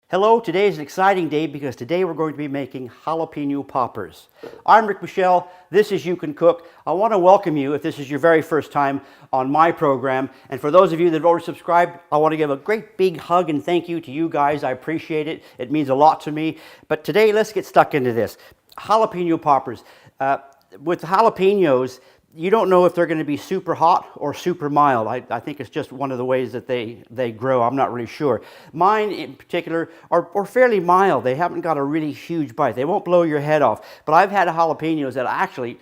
Hello, today is an exciting day because today we're going to be making jalapeno poppers. I'm Rick Michelle, this is You Can Cook. I want to welcome you if this is your very first time on my program. And for those of you that have already subscribed, I want to give a great big hug and thank you to you guys. I appreciate it. It means a lot to me. But today, let's get stuck into this. Jalapeno poppers. With jalapenos, you don't know if they're going to be super hot or super mild. I think it's just one of the ways that they grow. I'm not really sure. Mine in particular are fairly mild. They haven't got a really huge bite. They won't blow your head off. But I've had jalapenos that actually,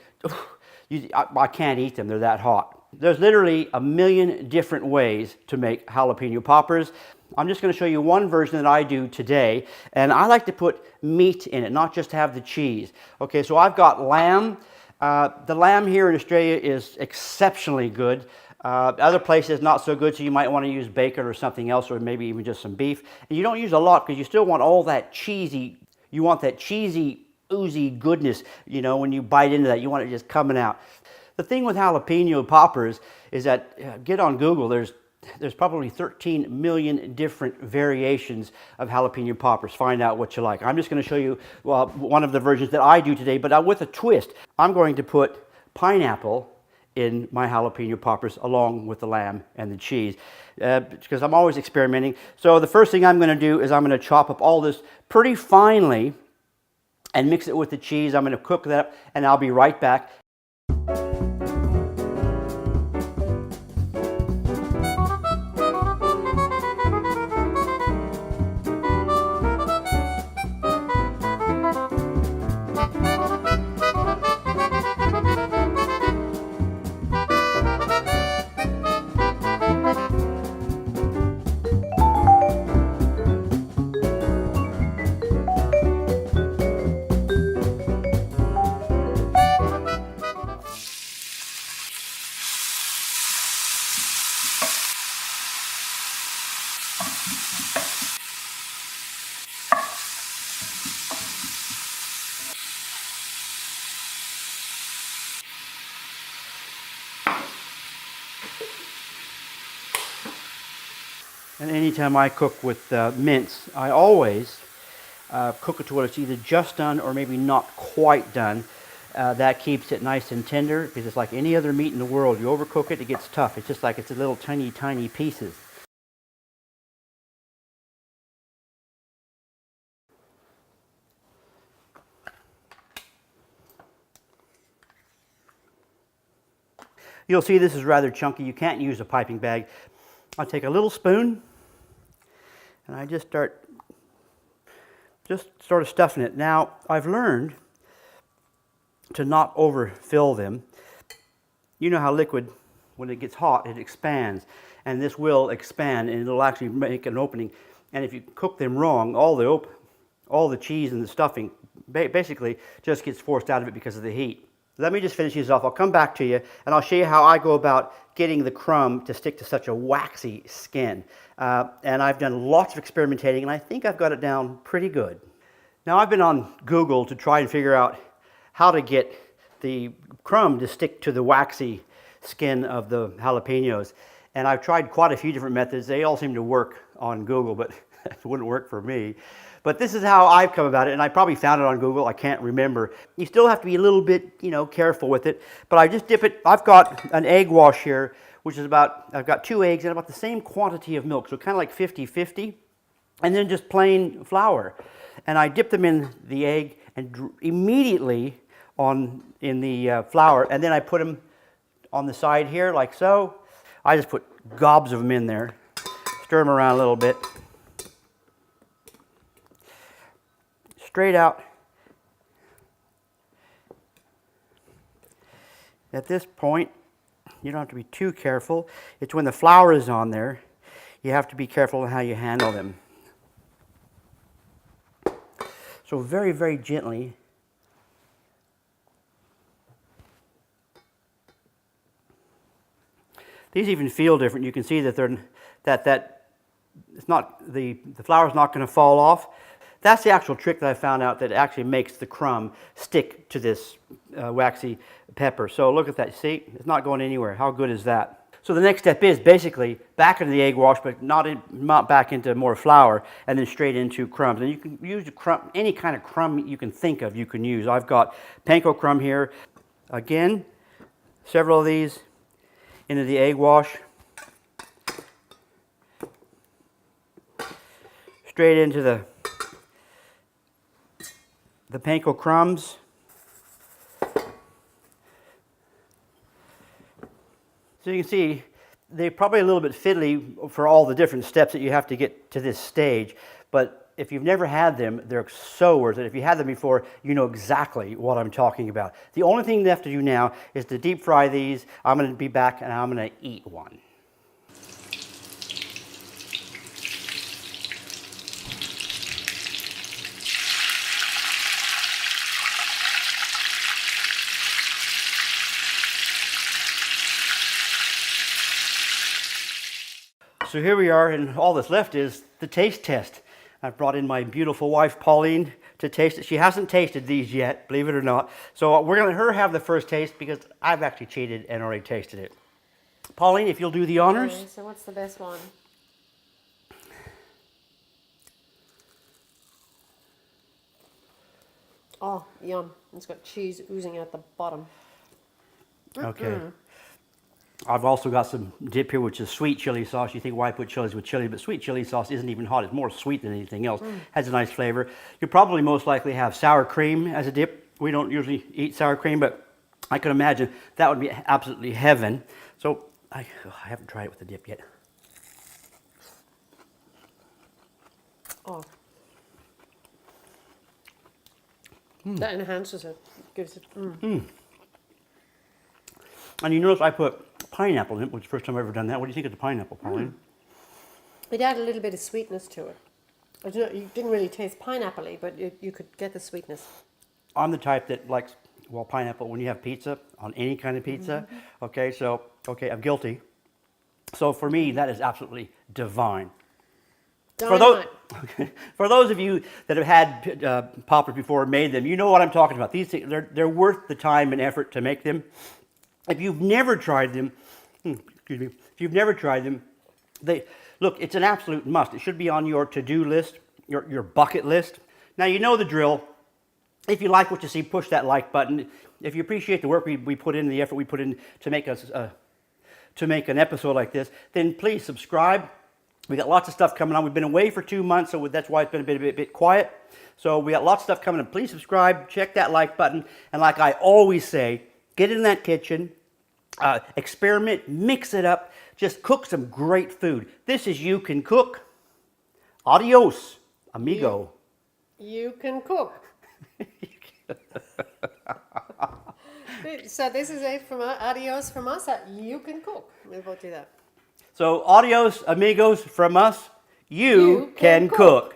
I can't eat them. They're that hot. There's literally a million different ways to make jalapeno poppers. I'm just going to show you one version that I do today. And I like to put meat in it, not just have the cheese. Okay, so I've got lamb. The lamb here in Australia is exceptionally good. Other places not so good, so you might want to use bacon or something else, or maybe even just some beef. And you don't use a lot because you still want all that cheesy, you want that cheesy, oozy goodness, you know, when you bite into that, you want it just coming out. The thing with jalapeno poppers is that, get on Google, there's probably 13 million different variations of jalapeno poppers. Find out what you like. I'm just going to show you one of the versions that I do today, but with a twist. I'm going to put pineapple in my jalapeno poppers along with the lamb and the cheese because I'm always experimenting. So the first thing I'm going to do is I'm going to chop up all this pretty finely and mix it with the cheese. I'm going to cook that up and I'll be right back. And anytime I cook with mince, I always cook it to where it's either just done or maybe not quite done. That keeps it nice and tender because it's like any other meat in the world. You overcook it, it gets tough. It's just like it's a little tiny pieces. You'll see this is rather chunky. You can't use a piping bag. I'll take a little spoon and I just start of stuffing it. Now, I've learned to not overfill them. You know how liquid, when it gets hot, it expands. And this will expand and it'll actually make an opening. And if you cook them wrong, all the cheese and the stuffing basically just gets forced out of it because of the heat. Let me just finish these off. I'll come back to you and I'll show you how I go about getting the crumb to stick to such a waxy skin. And I've done lots of experimenting and I think I've got it down pretty good. Now I've been on Google to try and figure out how to get the crumb to stick to the waxy skin of the jalapenos. And I've tried quite a few different methods. They all seem to work on Google, but it wouldn't work for me. But this is how I've come about it, and I probably found it on Google. I can't remember. You still have to be a little bit, careful with it. But I just dip it. I've got an egg wash here, which is I've got 2 eggs and about the same quantity of milk, so kind of like 50-50. And then just plain flour. And I dip them in the egg and immediately in the flour, and then I put them on the side here like so. I just put gobs of them in there, stir them around a little bit. Straight out. At this point, you don't have to be too careful. It's when the flour is on there, you have to be careful on how you handle them. So very, very gently. These even feel different. You can see that it's not the flour's not going to fall off. That's the actual trick that I found out that actually makes the crumb stick to this waxy pepper. So look at that. See, it's not going anywhere. How good is that? So the next step is basically back into the egg wash, but not back into more flour, and then straight into crumbs. And you can use any kind of crumb you can think of you can use. I've got panko crumb here. Again, several of these into the egg wash. Straight into the panko crumbs. So you can see they're probably a little bit fiddly for all the different steps that you have to get to this stage, but if you've never had them, they're so worth it. If you had them before, you know exactly what I'm talking about. The only thing left to do now is to deep fry these. I'm going to be back and I'm going to eat one. So here we are, and all that's left is the taste test. I've brought in my beautiful wife, Pauline, to taste it. She hasn't tasted these yet, believe it or not. So we're going to let her have the first taste because I've actually cheated and already tasted it. Pauline, if you'll do the honors. Okay, so what's the best one? Oh, yum. It's got cheese oozing out the bottom. Okay. I've also got some dip here, which is sweet chili sauce. You think, why put chilies with chili? But sweet chili sauce isn't even hot. It's more sweet than anything else. Has a nice flavor. You probably most likely have sour cream as a dip. We don't usually eat sour cream, but I can imagine that would be absolutely heaven. So I haven't tried it with the dip yet. Oh. That enhances it. Gives it. And you notice I put pineapple in it, which is the first time I've ever done that. What do you think of the pineapple, Pauline? It added a little bit of sweetness to it. I don't know, you didn't really taste pineapple-y, but you could get the sweetness. I'm the type that likes, well, pineapple when you have pizza, on any kind of pizza. Okay, so, I'm guilty. So for me, that is absolutely divine. Dynamite. For those of you that have had poppers before and made them, you know what I'm talking about. These things, they're worth the time and effort to make them. If you've never tried them, if you've never tried them, look, it's an absolute must. It should be on your to-do list, your bucket list. Now, you know the drill. If you like what you see, push that like button. If you appreciate the work we put in, the effort we put in to make us to make an episode like this, then please subscribe. We got lots of stuff coming on. We've been away for 2 months, so that's why it's been a bit quiet. So we got lots of stuff coming on. Please subscribe, check that like button, and like I always say, get in that kitchen, experiment, mix it up, just cook some great food. This is You Can Cook. Adios, amigo. You can cook. So this is it from adios from us at You Can Cook. We'll both do that. So adios, amigos, from us. You can cook.